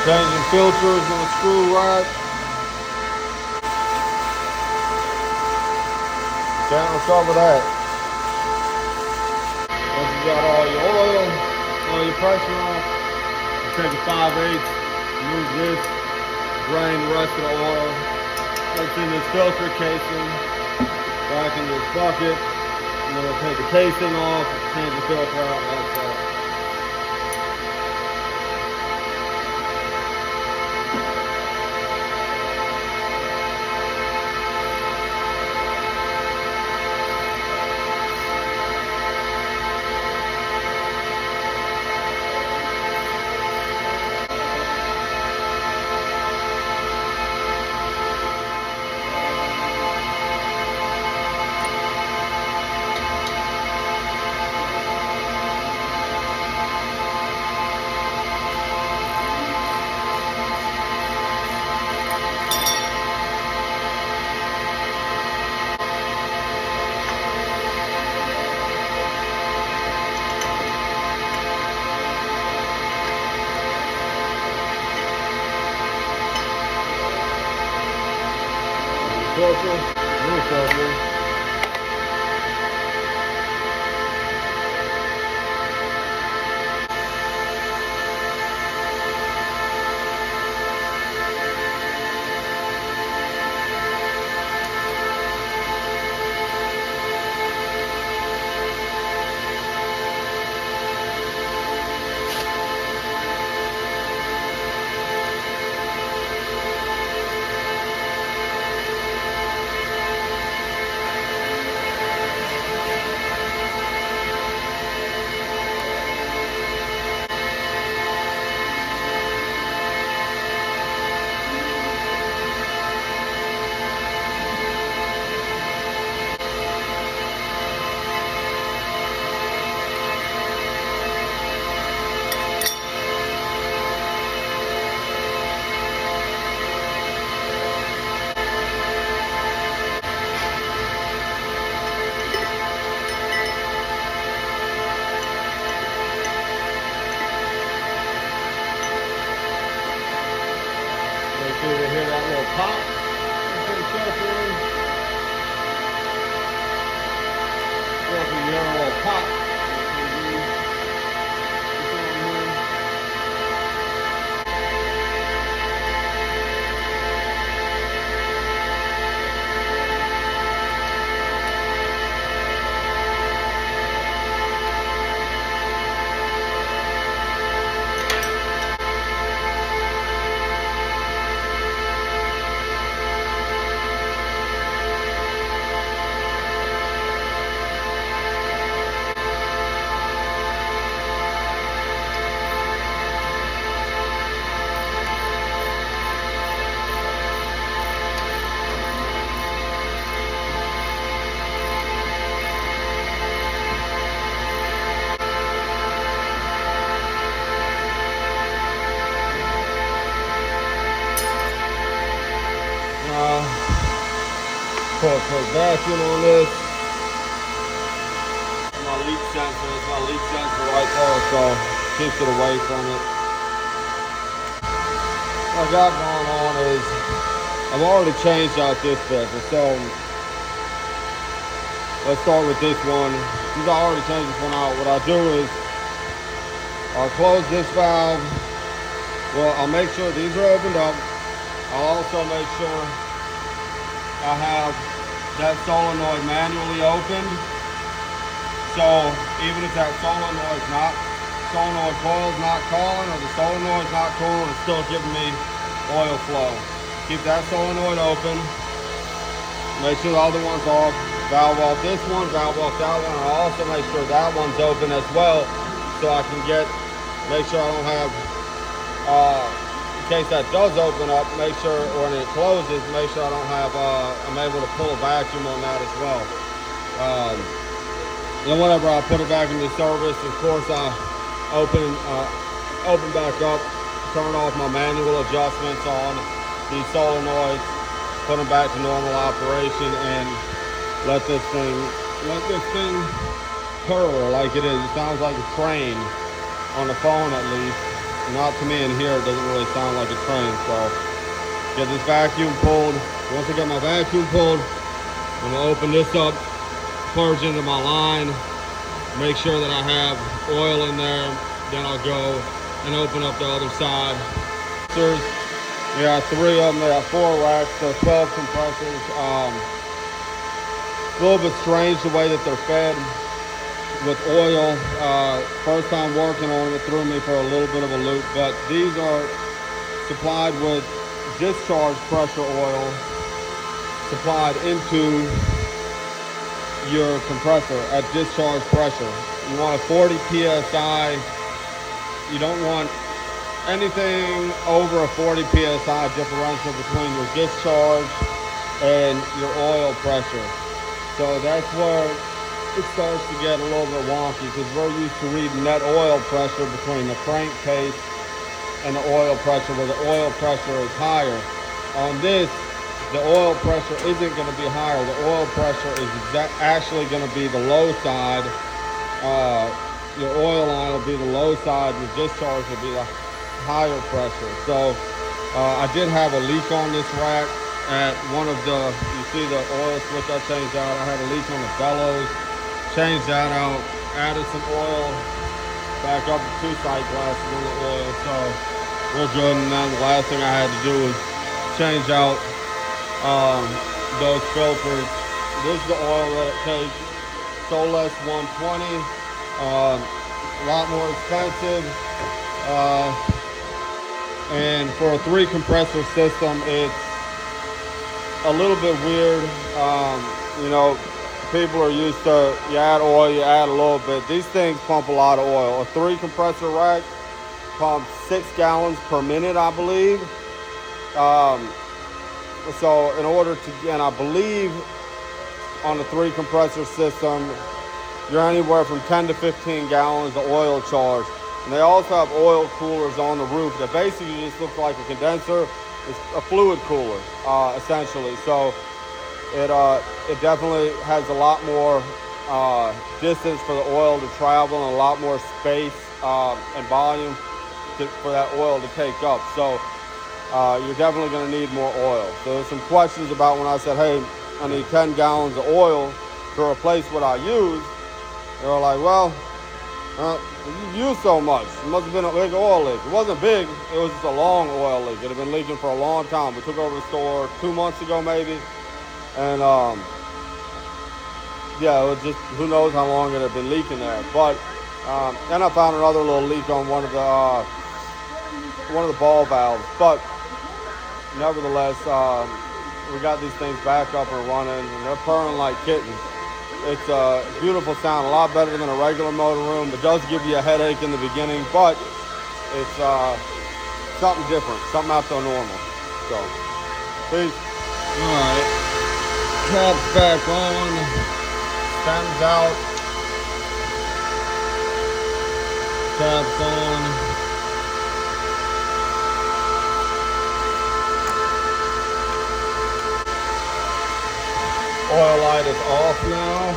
Changing filters in a screw rack. Can't recover that. Once you got all your oil, all your pressure off, you take a 5/8, move this, drain the rest of the oil. That's in this filter casing, back in this bucket, and then we'll take the casing off, change the filter out, and that's all. Filter, new filter. Make sure you hear that little pop. Put the filter in. Filter, you hear a little pop. Put vacuum on this. My leak sensor, it's my leak sensor right there, so keeps it away from it. What I got going on is I've already changed out this filter, so let's start with this one. Since I already changed this one out, what I do is I'll close this valve. Well, I'll make sure these are opened up. I'll also make sure I have that solenoid manually opened. So even if that solenoid coil's not calling or the solenoid's not cooling, it's still giving me oil flow. Keep that solenoid open. Make sure the other one's off. Valve off this one, valve off that one, and I'll also make sure that one's open as well, so I can make sure I don't have in case that does open up, make sure when it closes, make sure I don't have, I'm able to pull a vacuum on that as well. Then whenever I put it back into service, of course I open back up, turn off my manual adjustments on these solenoids, put them back to normal operation, and let this thing purr like it is. It sounds like a train on the phone at least. not to me in here. It doesn't really sound like a train. So get this vacuum pulled. Once I get my vacuum pulled, I'm gonna open this up, plunge into my line, make sure that I have oil in there. Then I'll go and open up the other side. We got 3 of them. They got 4 racks, so 12 compressors. It's a little bit strange the way that they're fed with oil. First time working on it threw me for a little bit of a loop, but these are supplied with discharge pressure oil supplied into your compressor at discharge pressure. You want a 40 psi. You don't want anything over a 40 psi differential between your discharge and your oil pressure. So that's where it starts to get a little bit wonky, because we're used to reading net oil pressure between the crankcase and the oil pressure, where the oil pressure is higher. On this, the oil pressure isn't going to be higher. The oil pressure is actually going to be the low side. Your oil line will be the low side. Your discharge will be the higher pressure. So I did have a leak on this rack at one of the, you see the oil switch I changed out. I had a leak on the bellows. Changed that out. Added some oil. Back up to 2 sight glasses on the oil. So we're good. And then the last thing I had to do was change out those filters. This is the oil that it takes. Solex 120. A lot more expensive. And for a 3 compressor system, it's a little bit weird. You know, people are used to, you add oil, you add a little bit. These things pump a lot of oil. A 3 compressor rack pumps 6 gallons per minute, I believe. So in order to, and I believe on the 3 compressor system, you're anywhere from 10 to 15 gallons of oil charge. And they also have oil coolers on the roof that basically just looks like a condenser. It's a fluid cooler, essentially. So it definitely has a lot more distance for the oil to travel, and a lot more space and volume for that oil to take up. So you're definitely going to need more oil. So there's some questions about when I said, hey, I need 10 gallons of oil to replace what I use. They were like, well, you use so much. It must have been a big oil leak. It wasn't big. It was just a long oil leak. It had been leaking for a long time. We took over the store 2 months ago, maybe. And, yeah, it was just, who knows how long it had been leaking there. But, and I found another little leak on one of the ball valves. But, nevertheless, we got these things back up and running, and they're purring like kittens. It's a beautiful sound, a lot better than a regular motor room. It does give you a headache in the beginning, but it's something different, something not so normal. So, peace. All right, cap's back on, stands out, cap's on. Oil light is off now.